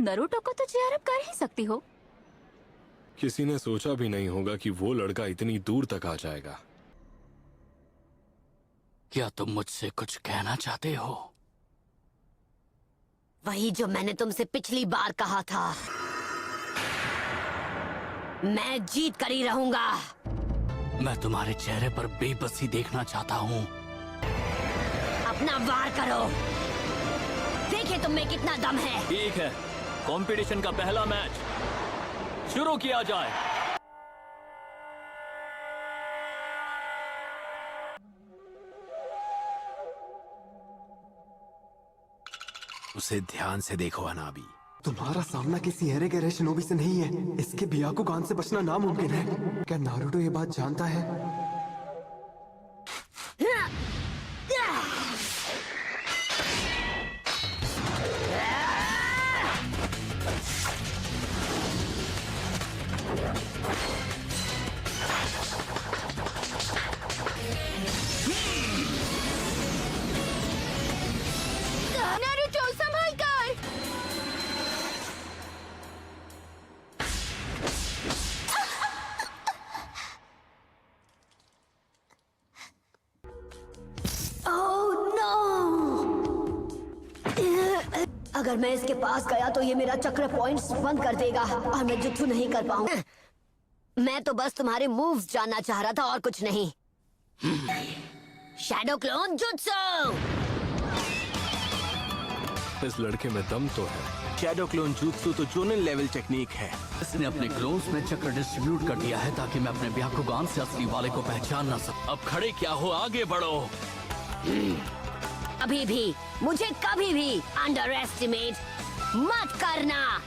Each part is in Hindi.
नरूटो को तो चेयर अप कर ही सकती हो। किसी ने सोचा भी नहीं होगा कि वो लड़का इतनी दूर तक आ जाएगा। क्या तुम मुझसे कुछ कहना चाहते हो? वही जो मैंने तुमसे पिछली बार कहा था। मैं जीत कर ही रहूंगा। मैं तुम्हारे चेहरे पर बेबसी देखना चाहता हूँ। अपना वार करो, देखिए तुम में कितना दम है। ठीक है, कंपटीशन का पहला मैच शुरू किया जाए। उसे ध्यान से देखो अनाबी। तुम्हारा सामना किसी एरे शिनोबी से नहीं है। इसके ब्याकुगान से बचना नामुमकिन है। क्या नारुतो ये बात जानता है? नारुतो संभल कर। अगर मैं इसके पास गया तो ये मेरा चक्र पॉइंट्स बंद कर देगा और मैं जुत्सु नहीं कर पाऊंगा। मैं तो बस तुम्हारे मूव्स जानना चाह रहा था और कुछ नहीं। Shadow clone jutsu. इस लड़के में दम तो है। शैडो क्लोन jutsu तो जोनल लेवल टेक्निक है। इसने अपने क्लोन्स में चक्र डिस्ट्रीब्यूट कर दिया है ताकि मैं अपने ब्याकुगान से असली वाले को पहचान ना सकूं। अब खड़े क्या हो, आगे बढ़ो। अभी भी मुझे कभी भी अंडर एस्टिमेट मत करना।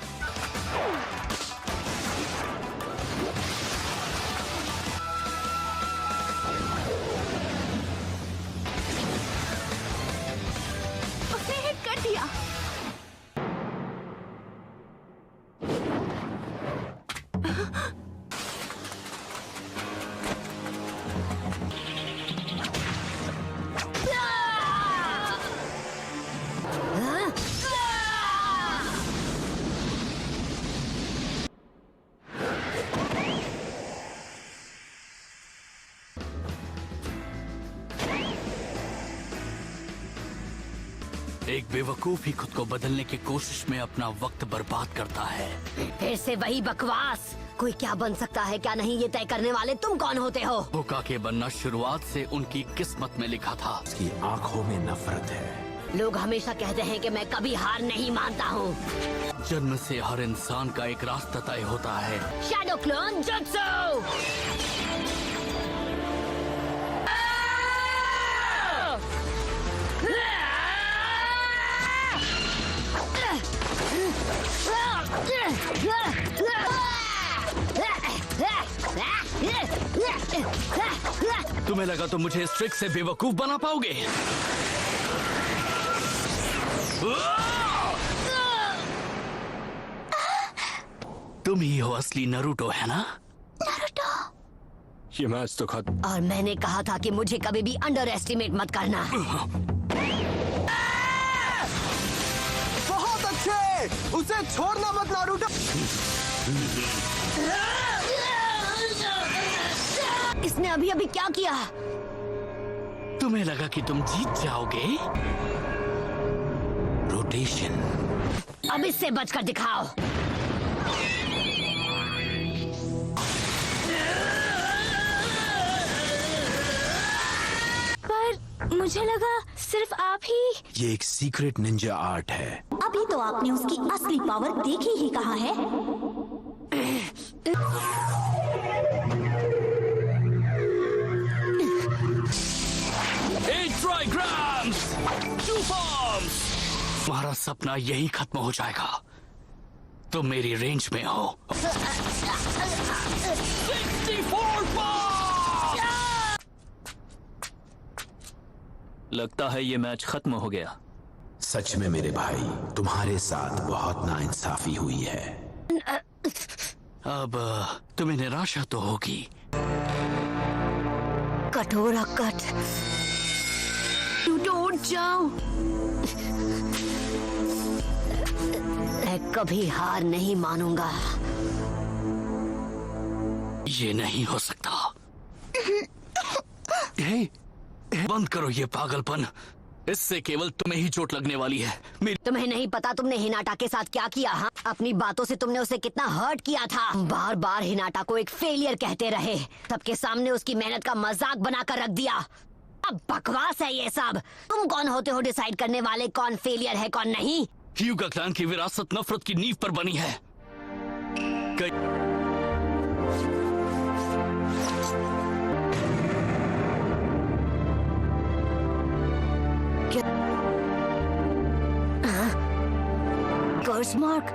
उसे हिट कर दिया। एक बेवकूफ ही खुद को बदलने की कोशिश में अपना वक्त बर्बाद करता है। फिर से वही बकवास। कोई क्या बन सकता है क्या नहीं, ये तय करने वाले तुम कौन होते हो? होकागे बनना शुरुआत से उनकी किस्मत में लिखा था। उसकी आंखों में नफरत है। लोग हमेशा कहते हैं कि मैं कभी हार नहीं मानता हूँ। जन्म से हर इंसान का एक रास्ता तय होता है। Shadow clone jutsu. तुम्हें लगा तो मुझे इस ट्रिक से बेवकूफ बना पाओगे? तुम ही हो असली नरूटो, है ना? ये मैच तो खत्म। और मैंने कहा था कि मुझे कभी भी अंडर एस्टिमेट मत करना। बहुत अच्छे, उसे छोड़ना मत नारुतो। इसने अभी अभी क्या किया? तुम्हें लगा कि तुम जीत जाओगे? रोटेशन। अब इससे बचकर दिखाओ। पर मुझे लगा सिर्फ आप ही। ये एक सीक्रेट निंजा आर्ट है। अभी तो आपने उसकी असली पावर देखी ही कहाँ है। ट्राइग्राम्स, टू फॉर्म्स। तुम्हारा सपना यही खत्म हो जाएगा। तुम मेरी रेंज में हो। 64 पॉइंट। लगता है ये मैच खत्म हो गया। सच में मेरे भाई, तुम्हारे साथ बहुत नाइंसाफी हुई है। अब तुम्हें निराशा तो होगी। कठोरा कट। टूटो उठ जाओ। मैं कभी हार नहीं मानूंगा। ये नहीं हो सकता। बंद करो ये पागलपन। इससे केवल तुम्हें ही चोट लगने वाली है। तुम्हें नहीं पता तुमने हिनाटा के साथ क्या किया? हाँ, अपनी बातों से तुमने उसे कितना हर्ट किया था। बार बार हिनाटा को एक फेलियर कहते रहे, सबके सामने उसकी मेहनत का मजाक बनाकर रख दिया। अब बकवास है ये सब। तुम कौन होते हो डिसाइड करने वाले कौन फेलियर है कौन नहीं? ह्यूगा क्लैन की विरासत नफरत की नींव पर बनी है। कर्स मार्क।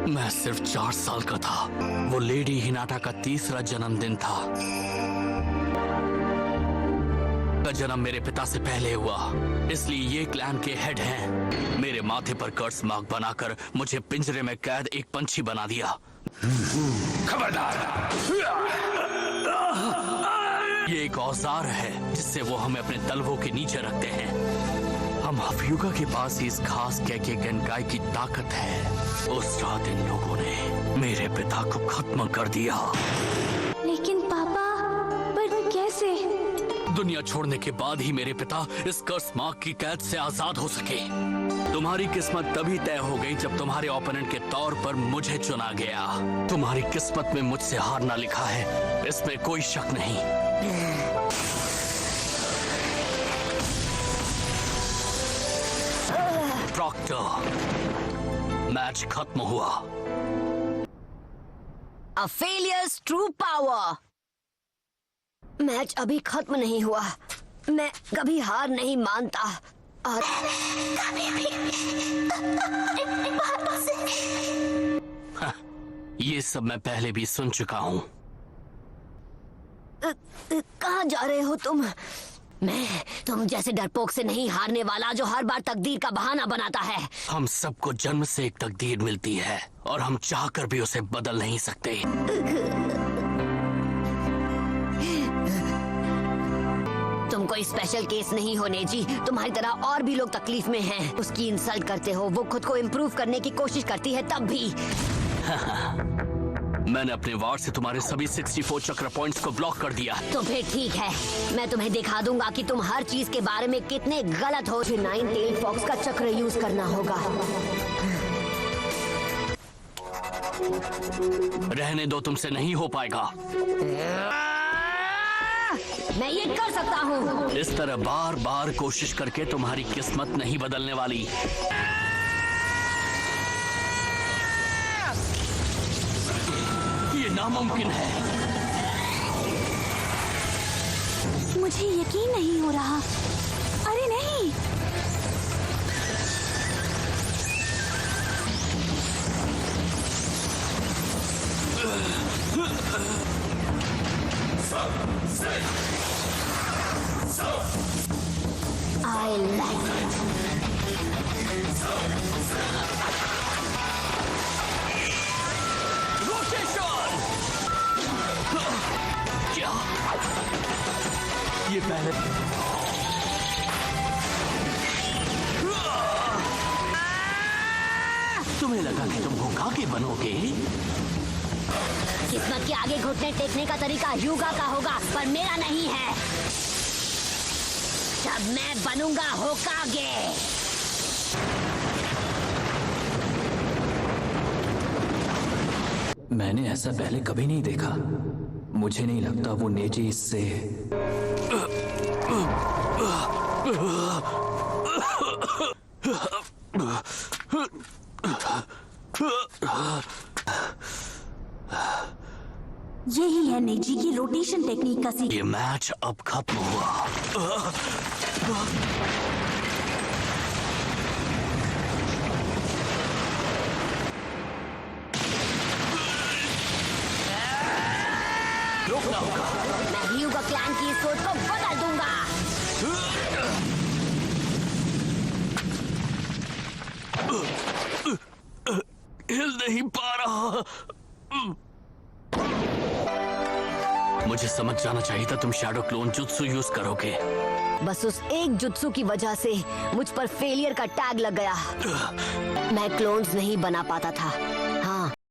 मैं सिर्फ 4 साल का था। वो लेडी हिनाटा का 3रा जन्मदिन था। का जन्म मेरे पिता से पहले हुआ, इसलिए ये क्लैन के हेड हैं। मेरे माथे पर कर्स मार्क बनाकर मुझे पिंजरे में कैद एक पंछी बना दिया। खबरदार! ये एक औजार है जिससे वो हमें अपने तलवों के नीचे रखते हैं। हम ह्यूगा के पास ही इस खास कैके गनकाई की ताकत है। उस रात इन लोगों ने मेरे पिता को खत्म कर दिया। लेकिन पापा, पर कैसे? दुनिया छोड़ने के बाद ही मेरे पिता इस कर्स मार्क की कैद से आजाद हो सके। तुम्हारी किस्मत तभी तय हो गई जब तुम्हारे ओपोनेंट के तौर पर मुझे चुना गया। तुम्हारी किस्मत में मुझसे हारना लिखा है, इसमें कोई शक नहीं। प्रॉक्टर, मैच खत्म हुआ। A failures true power। Match अभी खत्म नहीं हुआ। मैं कभी हार नहीं मानता और कभी भी ये सब मैं पहले भी सुन चुका हूँ। कहाँ जा रहे हो तुम? मैं तुम जैसे डरपोक से नहीं हारने वाला जो हर बार तकदीर का बहाना बनाता है। हम सबको जन्म से एक तकदीर मिलती है और हम चाहकर भी उसे बदल नहीं सकते। तुम कोई स्पेशल केस नहीं हो नेजी। तुम्हारी तरह और भी लोग तकलीफ में हैं। उसकी इंसल्ट करते हो, वो खुद को इम्प्रूव करने की कोशिश करती है तब भी। मैंने अपने वार से तुम्हारे सभी 64 चक्र पॉइंट्स को ब्लॉक कर दिया। तो फिर ठीक है, मैं तुम्हें दिखा दूंगा कि तुम हर चीज के बारे में कितने गलत हो। 9 टेल फॉक्स का चक्र यूज करना होगा। रहने दो, तुमसे नहीं हो पाएगा। मैं ये कर सकता हूँ। इस तरह बार बार कोशिश करके तुम्हारी किस्मत नहीं बदलने वाली। ये नामुमकिन है। मुझे यकीन नहीं हो रहा। अरे नहीं, I like it. रोटेशन! क्या? ये पहले तुम्हें लगा कि तुम होकागे बनोगे? किस्मत के आगे घुटने टेकने का तरीका ह्यूगा का होगा, पर मेरा नहीं है। जब मैं बनूंगा होकागे। मैंने ऐसा पहले कभी नहीं देखा। मुझे नहीं लगता वो नेजी इससे यही है नेजी की रोटेशन टेक्निक का ये मैच अब खत्म हुआ। रोकना होगा। मैं ह्यूगा क्लैन की सोच को बदल दूंगा। हिल नहीं पा रहा। मुझे समझ जाना चाहिए था तुम शैडो क्लोन जुत्सु यूज करोगे। बस उस एक जुत्सु की वजह से मुझ पर फेलियर का टैग लग गया। मैं क्लोन्स नहीं बना पाता था।